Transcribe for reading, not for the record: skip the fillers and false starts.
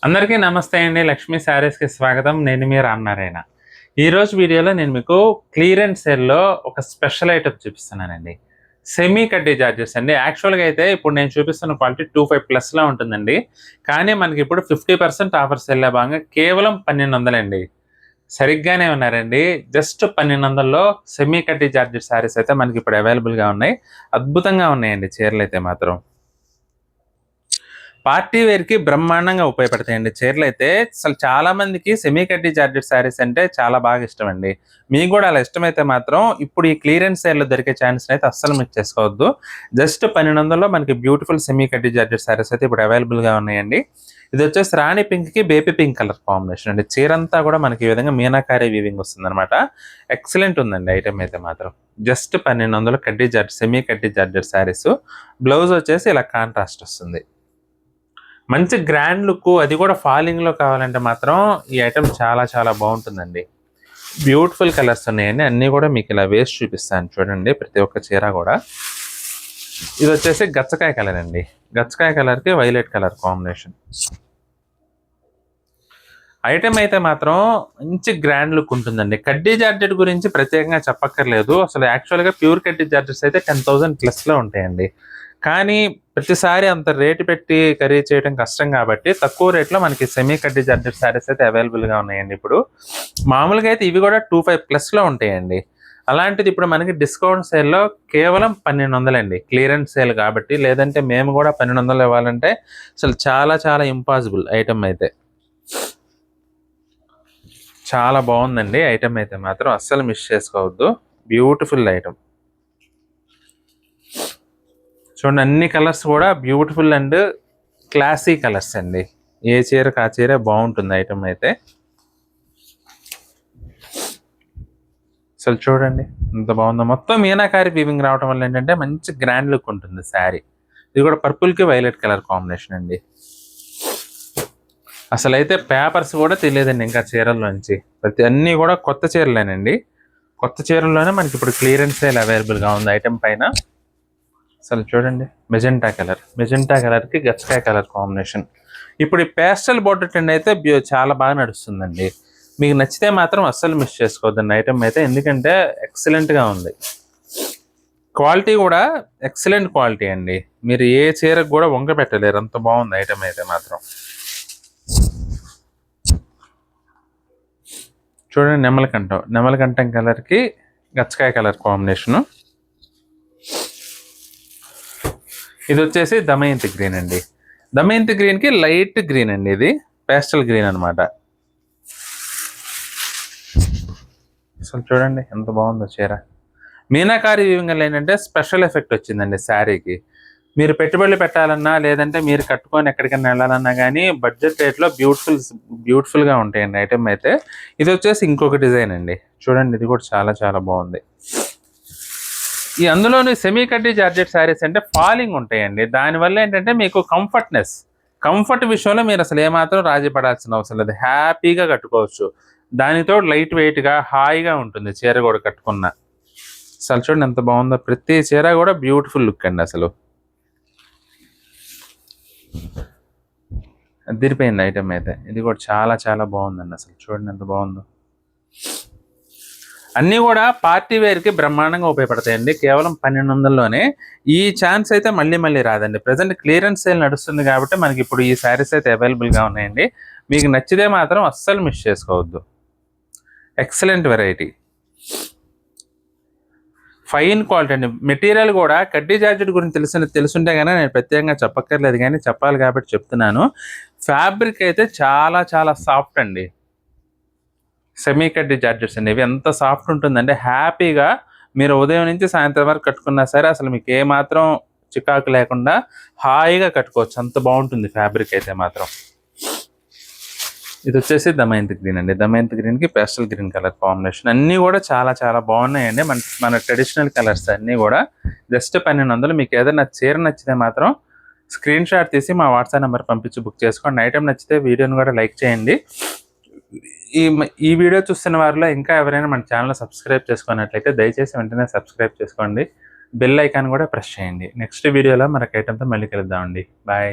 అందరికీ నమస్తే అండి. లక్ష్మీ శారీస్‌కి స్వాగతం. నేను మీ రామనారాయణ. ఈరోజు వీడియోలో నేను మీకు క్లియరెన్స్ సేల్‌లో ఒక స్పెషల్ ఐటెమ్ చూపిస్తున్నానండి. సెమీ కడ్డీ జార్జెస్ అండి. యాక్చువల్‌గా అయితే ఇప్పుడు నేను చూపిస్తున్న క్వాలిటీ 25+లో ఉంటుందండి. కానీ మనకి ఇప్పుడు 50% ఆఫర్ సేల్‌లో భాగంగా కేవలం 1200 అండి. సరిగ్గానే ఉన్నారండి. జస్ట్ 1200లో సెమీ కడ్డీ జార్జెట్ శారీస్ అయితే మనకి ఇప్పుడు అవైలబుల్‌గా ఉన్నాయి. అద్భుతంగా ఉన్నాయండి చీరలైతే మాత్రం. పార్టీ వేర్‌కి బ్రహ్మాండంగా ఉపయోగపడతాయండి చీరలైతే. అసలు చాలా మందికి సెమీ కడ్డీ జార్జెట్ శారీస్ అంటే చాలా బాగా ఇష్టమండి. మీకు గూడా అలా ఇష్టమైతే మాత్రం ఇప్పుడు ఈ క్లియరెన్స్ సేల్‌లో దొరికే ఛాన్స్‌నైతే అస్సలు మిస్ చేసుకోవద్దు. జస్ట్ 1200లో మనకి బ్యూటిఫుల్ సెమీ కడ్డీ జార్జెట్ శారీస్ అయితే ఇప్పుడు అవైలబుల్‌గా ఉన్నాయండి. ఇదొచ్చేసి రాణి పింక్‌కి బేబీ పింక్ కలర్ కాంబినేషన్ అండి. చీరంతా కూడా మనకి ఈ విధంగా మీనాకారి వీవింగ్ వస్తుందనమాట. ఎక్సలెంట్ ఉందండి ఐటెమ్ అయితే మాత్రం. జస్ట్ 1200 కడ్డీ జార్జెట్ సెమీ కడ్డీ జార్జెట్ శారీస్. బ్లౌజ్ వచ్చేసి ఇలా కాంట్రాస్ట్ వస్తుంది. మంచి గ్రాండ్ లుక్ అది కూడా ఫాలింగ్‌లో కావాలంటే మాత్రం ఈ ఐటెమ్ చాలా చాలా బావుంటుందండి. బ్యూటిఫుల్ కలర్స్ ఉన్నాయండి. అన్నీ కూడా మీకు ఇలా వేసి చూపిస్తాను చూడండి ప్రతి ఒక్క చీర కూడా. ఇదొచ్చేసి గచ్చకాయ కలర్ అండి. గచ్చకాయ కలర్‌కి వైలెట్ కలర్ కాంబినేషన్. ఐటెమ్ అయితే మాత్రం మంచి గ్రాండ్ లుక్ ఉంటుందండి. కడ్డీ జార్జెట్ గురించి ప్రత్యేకంగా చెప్పక్కర్లేదు. అసలు యాక్చువల్‌గా ప్యూర్ కడ్డీ జార్జెట్స్ అయితే 10,000+ ఉంటాయండి. కానీ ప్రతిసారి అంత రేటు పెట్టి ఖరీదు చేయడం కష్టం కాబట్టి తక్కువ రేట్లో మనకి సెమీ కడ్డీ జార్జెట్ శారీస్ అయితే అవైలబుల్‌గా ఉన్నాయండి ఇప్పుడు. మామూలుగా అయితే ఇవి కూడా 25+లో ఉంటాయండి. అలాంటిది ఇప్పుడు మనకి డిస్కౌంట్ సేల్‌లో కేవలం 1200 అండి. క్లియరెన్స్ సేల్ కాబట్టి. లేదంటే మేము కూడా 1200 ఇవ్వాలంటే అసలు చాలా చాలా ఇంపాసిబుల్ ఐటెమ్ అయితే. చాలా బాగుందండి ఐటెమ్ అయితే మాత్రం అస్సలు మిస్ చేసుకోవద్దు. Beautiful item. చూడండి అన్ని కలర్స్ కూడా బ్యూటిఫుల్ అండ్ క్లాసీ కలర్స్ అండి. ఏ చీరకు ఆ చీరే బాగుంటుంది ఐటమ్ అయితే. అసలు చూడండి ఎంత బాగుందో. మొత్తం మీనాకారి వీవింగ్ రావడం వల్ల ఏంటంటే మంచి గ్రాండ్ లుక్ ఉంటుంది శారీ. ఇది కూడా పర్పుల్కి వైలెట్ కలర్ కాంబినేషన్ అండి. అసలు అయితే పేపర్స్ కూడా తెలియదండి ఇంకా చీరల్లోంచి. అన్నీ కూడా కొత్త చీరలేనండి. కొత్త చీరల్లోనే మనకి ఇప్పుడు క్లియరెన్స్ సేల్ అవైలబుల్గా ఉంది ఐటమ్ పైన. అసలు చూడండి మెజెంటా కలర్కి గచ్చకాయ కలర్ కాంబినేషన్. ఇప్పుడు ఈ పేస్టల్ బోర్డర్ ట్రెండ్ అయితే చాలా బాగా నడుస్తుందండి. మీకు నచ్చితే మాత్రం అస్సలు మిస్ చేసుకోవద్దండి ఐటమ్ అయితే. ఎందుకంటే ఎక్సలెంట్గా ఉంది. క్వాలిటీ కూడా ఎక్సలెంట్ క్వాలిటీ అండి. మీరు ఏ చీరకు కూడా వంక పెట్టలేరు, అంత బాగుంది ఐటమ్ అయితే మాత్రం. చూడండి నెమలకంఠం కలర్కి గచ్చకాయ కలర్ కాంబినేషను. ఇది వచ్చేసి దమయంతి గ్రీన్ అండి. దమయంతి గ్రీన్కి లైట్ గ్రీన్ అండి. ఇది పేస్టల్ గ్రీన్ అనమాట. అసలు చూడండి ఎంత బాగుందో చీర. మీనాకారి వీవింగ్ ఏంటంటే స్పెషల్ ఎఫెక్ట్ వచ్చిందండి శారీకి. మీరు పెట్టుబడులు పెట్టాలన్నా లేదంటే మీరు కట్టుకొని ఎక్కడికైనా వెళ్ళాలన్నా కానీ బడ్జెట్ రేట్లో బ్యూటిఫుల్గా ఉంటాయండి ఐటమ్ అయితే. ఇది వచ్చేసి ఇంకొక డిజైన్ అండి. చూడండి ఇది కూడా చాలా చాలా బాగుంది. ఈ అందులోని సెమీ కడ్డీ జార్జెట్ శారీస్ అంటే ఫాలింగ్ ఉంటాయండి. దానివల్ల ఏంటంటే మీకు కంఫర్ట్ విషయంలో మీరు అసలు ఏమాత్రం రాజీ పడాల్సిన అవసరం లేదు. హ్యాపీగా కట్టుకోవచ్చు. దానితో లైట్ వెయిట్గా హాయిగా ఉంటుంది చీర కూడా కట్టుకున్న. అసలు చూడండి ఎంత బాగుందో. ప్రతి చీర కూడా బ్యూటిఫుల్ లుక్ అండి. అసలు అదిరిపోయింది ఐటమ్ అయితే. ఇది కూడా చాలా చాలా బాగుందండి. అసలు చూడండి ఎంత బాగుందో. అన్నీ కూడా పార్టీ వేర్కి బ్రహ్మాండంగా ఉపయోగపడతాయండి. కేవలం 1200లోనే. ఈ ఛాన్స్ అయితే మళ్ళీ మళ్ళీ రాదండి. ప్రజెంట్ క్లియరెన్స్ సేల్ నడుస్తుంది కాబట్టి మనకి ఇప్పుడు ఈ శారీస్ అయితే అవైలబుల్గా ఉన్నాయండి. మీకు నచ్చితే మాత్రం అస్సలు మిస్ చేసుకోవద్దు. ఎక్సలెంట్ వెరైటీ, ఫైన్ క్వాలిటీ అండి. మెటీరియల్ కూడా కడ్డీ జార్జెట్ గురించి తెలుసుంటే కానీ నేను ప్రత్యేకంగా చెప్పక్కర్లేదు, కానీ చెప్పాలి కాబట్టి చెప్తున్నాను. ఫ్యాబ్రిక్ అయితే చాలా చాలా సాఫ్ట్ అండి. సెమీ కడ్డీ జార్జెట్స్ అండి. ఇవి ఎంత సాఫ్ట్ ఉంటుందంటే హ్యాపీగా మీరు ఉదయం నుంచి సాయంత్రం వరకు కట్టుకున్నా సరే అసలు మీకు ఏమాత్రం చికాకు లేకుండా హాయిగా కట్టుకోవచ్చు. అంత బాగుంటుంది ఫ్యాబ్రిక్ అయితే మాత్రం. ఇది వచ్చేసి దమయంతి గ్రీన్ అండి. దమయంతి గ్రీన్కి పేస్టల్ గ్రీన్ కలర్ కాంబినేషన్. అన్నీ కూడా చాలా చాలా బాగున్నాయండి. మన ట్రెడిషనల్ కలర్స్ అన్నీ కూడా. జస్ట్ 1200. మీకు ఏదైనా చీర నచ్చితే మాత్రం స్క్రీన్ షాట్ తీసి మా వాట్సాప్ నెంబర్ పంపించి బుక్ చేసుకోండి. ఐటమ్ నచ్చితే వీడియోని కూడా లైక్ చేయండి. ఈ వీడియో చూస్తున్న వారిలో ఇంకా ఎవరైనా మన ఛానల్ సబ్స్క్రైబ్ చేసుకున్నట్లయితే దయచేసి వెంటనే సబ్స్క్రైబ్ చేసుకోండి. బెల్ ఐకాన్ కూడా ప్రెస్ చేయండి. నెక్స్ట్ వీడియోలో మరొక ఐటమ్తో మళ్ళీ కలుద్దామండి. బాయ్.